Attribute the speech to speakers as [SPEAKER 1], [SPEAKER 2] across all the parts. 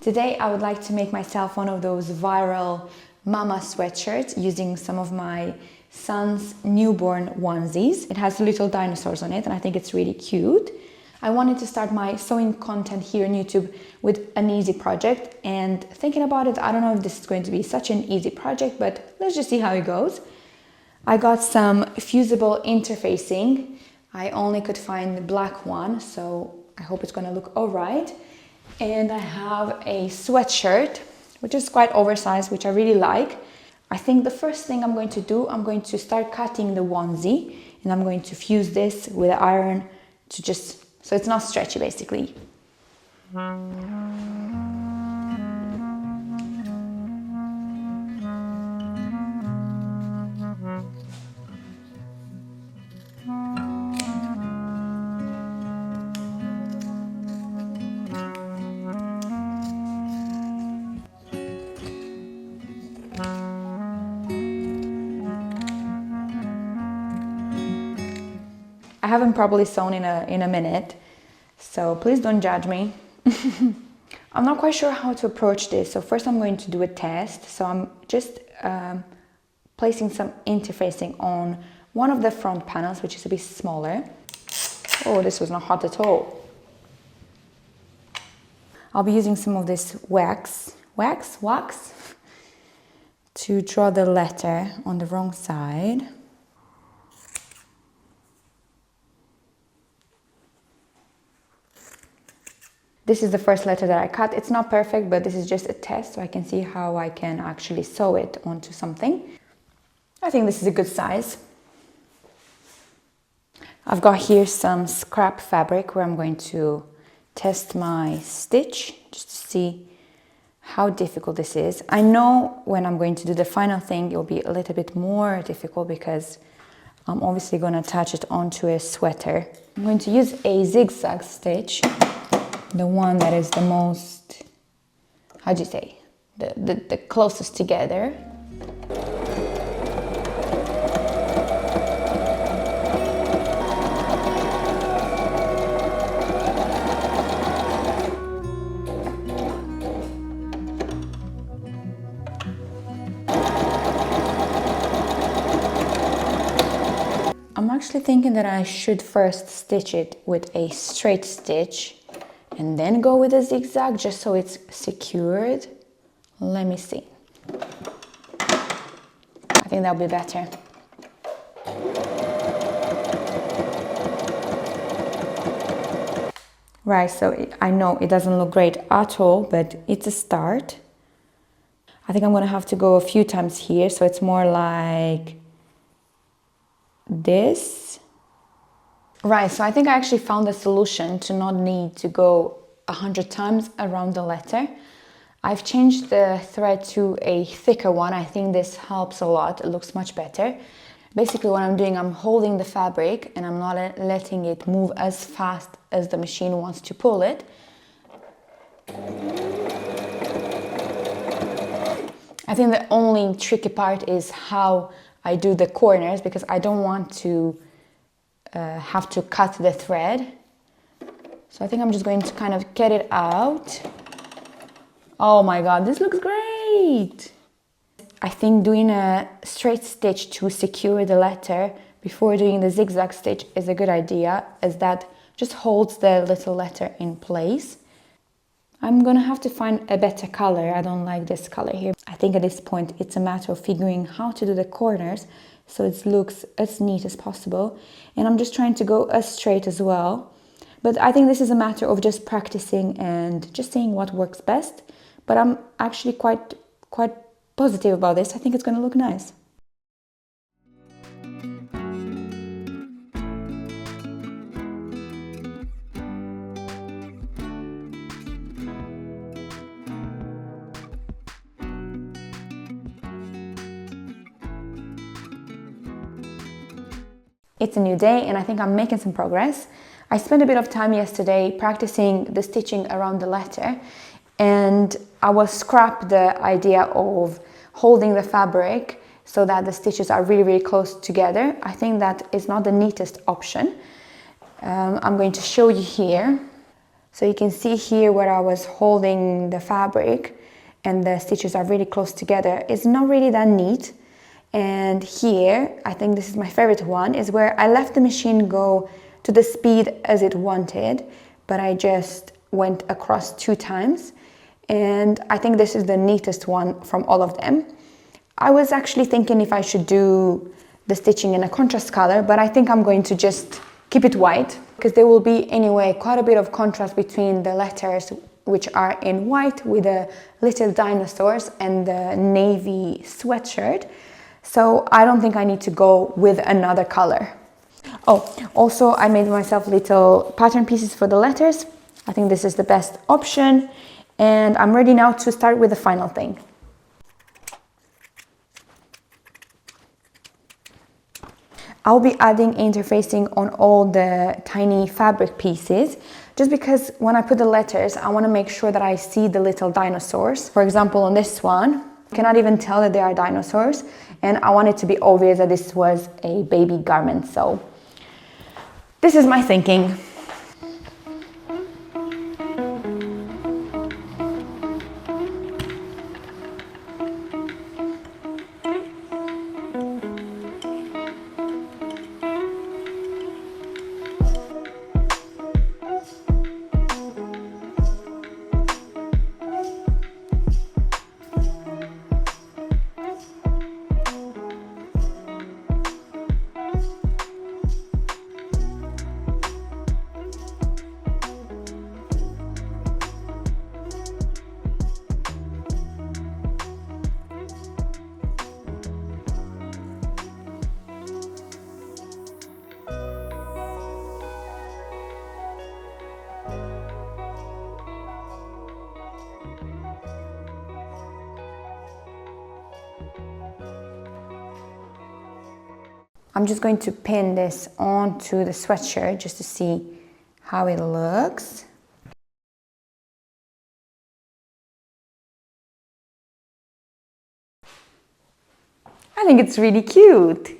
[SPEAKER 1] Today I would like to make myself one of those viral mama sweatshirts using some of my son's newborn onesies. It has little dinosaurs on it and I think it's really cute. I wanted to start my sewing content here on YouTube with an easy project, and thinking about it, I don't know if this is going to be such an easy project, but let's just see how it goes. I got some fusible interfacing. I only could find the black one, so I hope it's going to look all right. And I have a sweatshirt, which is quite oversized, which I really like. I think the first thing I'm going to do, I'm going to start cutting the onesie, and I'm going to fuse this with an iron to just, so it's not stretchy basically. I haven't probably sewn in a minute, so please don't judge me. I'm not quite sure how to approach this, so first I'm going to do a test. So I'm just placing some interfacing on one of the front panels, which is a bit smaller. Oh, this was not hot at all. I'll be using some of this wax to draw the letter on the wrong side. This is the first letter that I cut. It's not perfect, but this is just a test so I can see how I can actually sew it onto something. I think this is a good size. I've got here some scrap fabric where I'm going to test my stitch just to see how difficult this is. I know when I'm going to do the final thing, it'll be a little bit more difficult because I'm obviously going to attach it onto a sweater. I'm going to use a zigzag stitch. The one that is the most, how do you say, the closest together. I'm actually thinking that I should first stitch it with a straight stitch and then go with a zigzag just so it's secured. Let me see. I think that'll be better. Right, so I know it doesn't look great at all, but it's a start. I think I'm gonna have to go a few times here, so it's more like this. Right, so I think I actually found a solution to not need to go 100 times around the letter. I've changed the thread to a thicker one. I think this helps a lot. It looks much better. Basically what I'm doing, I'm holding the fabric and I'm not letting it move as fast as the machine wants to pull it. I think the only tricky part is how I do the corners, because I don't want to have to cut the thread. So I think I'm just going to kind of get it out. Oh my god, this looks great! I think doing a straight stitch to secure the letter before doing the zigzag stitch is a good idea, as that just holds the little letter in place. I'm gonna have to find a better color. I don't like this color here. I think at this point it's a matter of figuring how to do the corners so it looks as neat as possible. And I'm just trying to go as straight as well. But I think this is a matter of just practicing and just seeing what works best. But I'm actually quite positive about this. I think it's gonna look nice. It's a new day and I think I'm making some progress. I spent a bit of time yesterday practicing the stitching around the letter, and I will scrap the idea of holding the fabric so that the stitches are really close together. I think that is not the neatest option. I'm going to show you here. So you can see here where I was holding the fabric and the stitches are really close together. It's not really that neat. And here, I think this is my favorite one, is where I left the machine go to the speed as it wanted, but I just went across 2 times. And I think this is the neatest one from all of them. I was actually thinking if I should do the stitching in a contrast color, but I think I'm going to just keep it white, because there will be anyway quite a bit of contrast between the letters which are in white with the little dinosaurs and the navy sweatshirt. So I don't think I need to go with another color. Oh, also I made myself little pattern pieces for the letters. I think this is the best option. And I'm ready now to start with the final thing. I'll be adding interfacing on all the tiny fabric pieces, just because when I put the letters, I want to make sure that I see the little dinosaurs. For example, on this one, I cannot even tell that they are dinosaurs, and I want it to be obvious that this was a baby garment. So this is my thinking. I'm just going to pin this onto the sweatshirt just to see how it looks. I think it's really cute.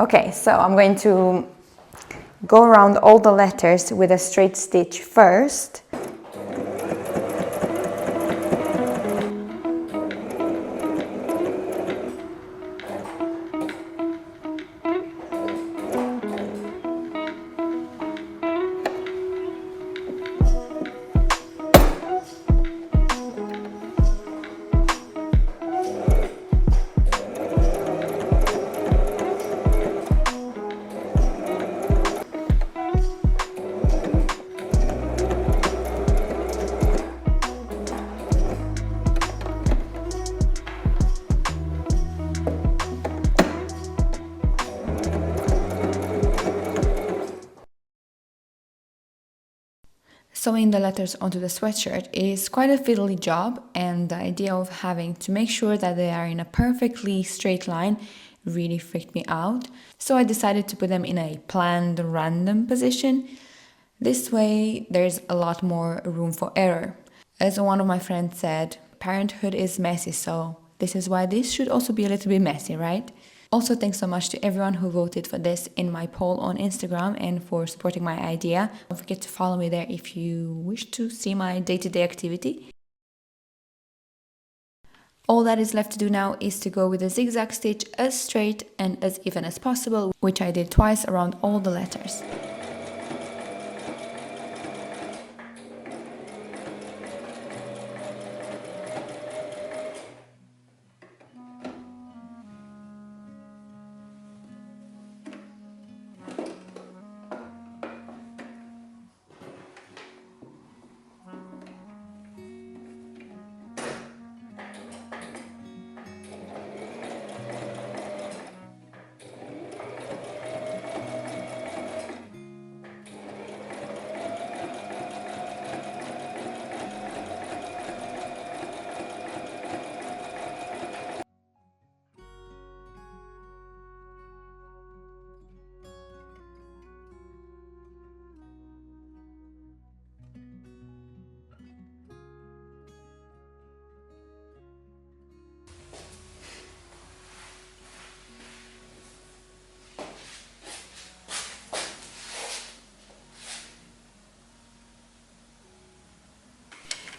[SPEAKER 1] Okay, so I'm going to go around all the letters with a straight stitch first. Sewing the letters onto the sweatshirt is quite a fiddly job, and the idea of having to make sure that they are in a perfectly straight line really freaked me out. So I decided to put them in a planned random position. This way there's a lot more room for error. As one of my friends said, parenthood is messy, so this is why this should also be a little bit messy, right? Also, thanks so much to everyone who voted for this in my poll on Instagram and for supporting my idea. Don't forget to follow me there if you wish to see my day-to-day activity. All that is left to do now is to go with a zigzag stitch as straight and as even as possible, which I did twice around all the letters.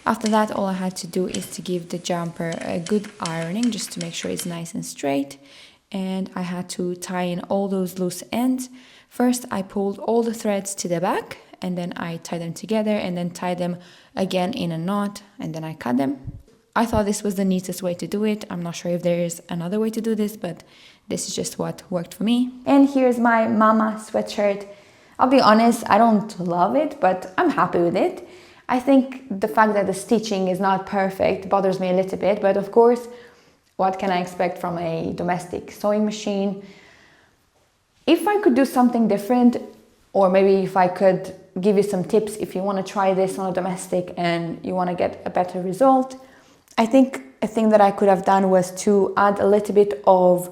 [SPEAKER 1] After that, all I had to do is to give the jumper a good ironing just to make sure it's nice and straight. And I had to tie in all those loose ends. First, I pulled all the threads to the back, and then I tied them together and then tied them again in a knot, and then I cut them. I thought this was the neatest way to do it. I'm not sure if there is another way to do this, but this is just what worked for me. And here's my mama sweatshirt. I'll be honest, I don't love it, but I'm happy with it. I think the fact that the stitching is not perfect bothers me a little bit, but of course, what can I expect from a domestic sewing machine? If I could do something different, or maybe if I could give you some tips if you want to try this on a domestic and you want to get a better result, I think a thing that I could have done was to add a little bit of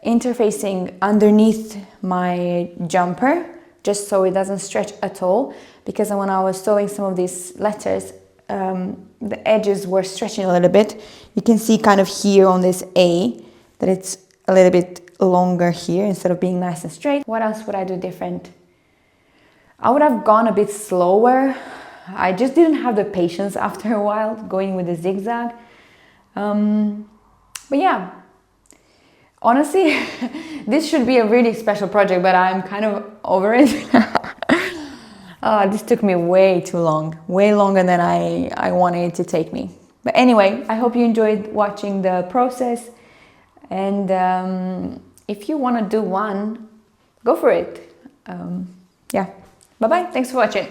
[SPEAKER 1] interfacing underneath my jumper, just so it doesn't stretch at all, because when I was sewing some of these letters, the edges were stretching a little bit. You can see kind of here on this A that it's a little bit longer here instead of being nice and straight. What else would I do different? I would have gone a bit slower. I just didn't have the patience after a while going with the zigzag. But yeah, honestly, this should be a really special project, but I'm kind of over it. This took me way too long, way longer than I wanted it to take me. But anyway, I hope you enjoyed watching the process. And if you want to do one, go for it. Yeah, bye-bye. Thanks for watching.